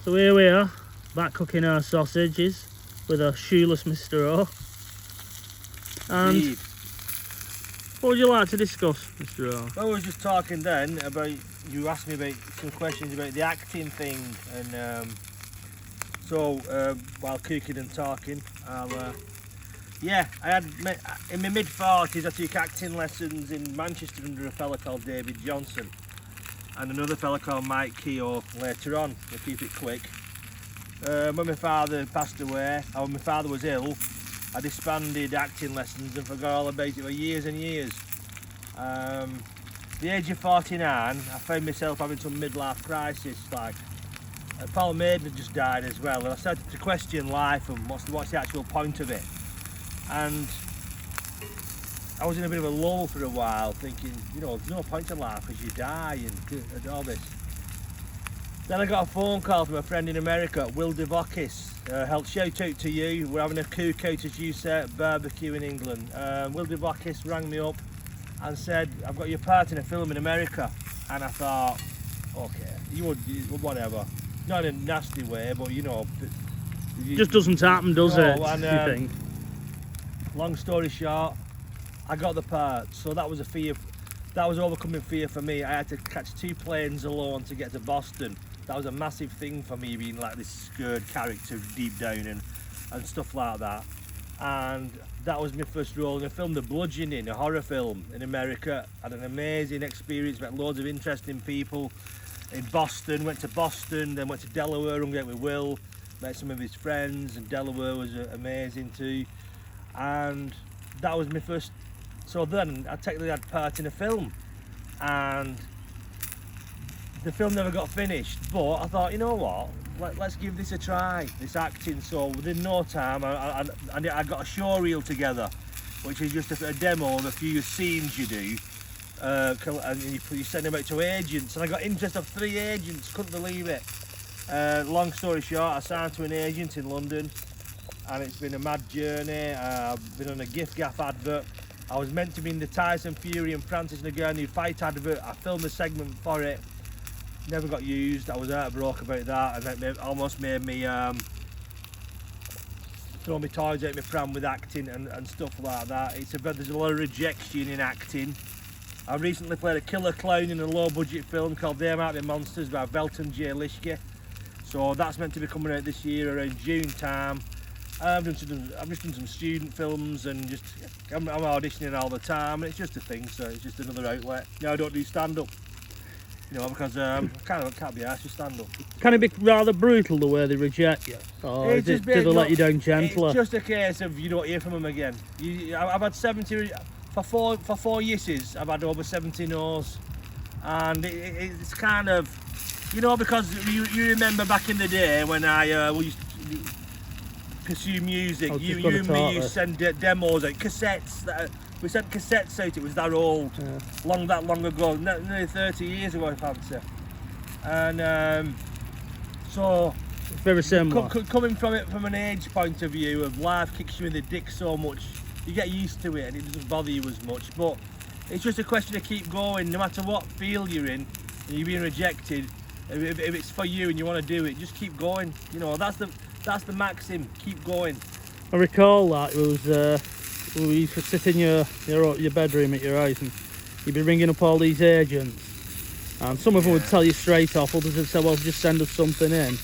So here we are, back cooking our sausages with a shoeless Mr. O. And Indeed. what would you like to discuss, Mr. O? Well, we were just talking then about, you asked me about some questions about the acting thing, and while cooking and talking, yeah, I had, in my mid-40s I took acting lessons in Manchester under a fella called David Johnson and another fella called Mike Keogh later on. We'll keep it quick. When my father passed away, or when my father was ill, I disbanded acting lessons and forgot all about it for years and years. At the age of 49, I found myself having some midlife crisis. Like, Paul Maiden had just died as well, and I started to question life and what's the actual point of it. And I was in a bit of a lull for a while, thinking, you know, there's no point in life because you die and all this. Then I got a phone call from a friend in America, Will Devokis. Shout out to you. We're having a cookout, as you say, barbecue in England. Will Devokis rang me up and said, I've got your part in a film in America. And I thought, okay, whatever. Not in a nasty way, but you know. Just doesn't happen, does it? And, you think? Long story short, I got the part, so that was overcoming fear for me. I had to catch 2 planes alone to get to Boston. That was a massive thing for me, being like this scared character deep down and stuff like that. And that was my first role in a film, The Bludgeoning, a horror film in America. Had an amazing experience, met loads of interesting people in Boston. Went to Boston, then went to Delaware, hung out with Will, met some of his friends, and Delaware was amazing too. And that was my first. So then I technically had part in a film, and the film never got finished. But I thought, you know what? Let's give this a try, this acting. So within no time, I got a show reel together, which is just a demo of a few scenes you do, and you send them out to agents. And I got interest of 3 agents. Couldn't believe it. Long story short, I signed to an agent in London, and it's been a mad journey. I've been on a gift gaff advert. I was meant to be in the Tyson Fury and Francis Ngannou fight advert. I filmed a segment for it, never got used. I was heartbroken about that, and that almost made me throw my toys out my pram with acting and stuff like that. There's a lot of rejection in acting. I recently played a killer clown in a low-budget film called They Might Be Monsters by Belton J. Lishke. So that's meant to be coming out this year around June time. I've just done some student films, and I'm auditioning all the time, and it's just a thing, so it's just another outlet. No, I don't do stand-up, you know, because I can't be asked to stand up. Can it be rather brutal the way they reject you? Or do they let you down gentler? It's just a case of you don't hear from them again. I've had 70, for four yeses, I've had over 70 no's, and it's kind of, you know, because you remember back in the day when we used to pursue music, you and me used to send demos out, cassettes. We sent cassettes out, it was that old, that long ago, nearly 30 years ago I fancy. And so, it's very similar. Coming from it from an age point of view of life kicks you in the dick so much, you get used to it and it doesn't bother you as much. But it's just a question of keep going, no matter what field you're in, and you're being rejected. If it's for you and you want to do it, just keep going. You know, that's the maxim. Keep going. I recall that it was we used to sit in your bedroom at your house, and you'd be ringing up all these agents, and some of them would tell you straight off. Others would say, "Well, just send us something in."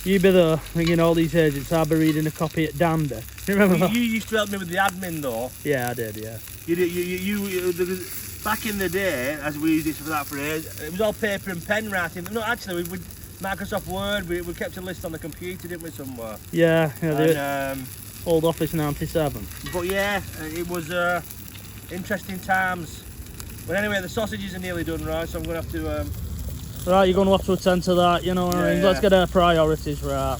You'd be there ringing all these agents. I'd be reading a copy at Dandy. You remember that? You used to help me with the admin, though. Yeah, I did. Yeah. Back in the day, as we used it for that phrase, it was all paper and pen writing. No, actually, we Microsoft Word, we kept a list on the computer, didn't we, somewhere? Yeah, and, old Office 97. But yeah, it was interesting times. But anyway, the sausages are nearly done, right, so I'm going to have to... Right, you're going to have to attend to that, you know what I mean? Let's get our priorities right.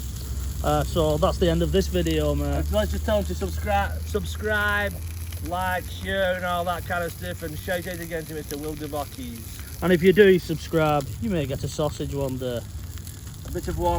So that's the end of this video, mate. Let's just tell them to subscribe, like, share and all that kind of stuff, and shout out again to Mr. Will Devokis. And if you do subscribe, you may get a sausage one day. A bit of warm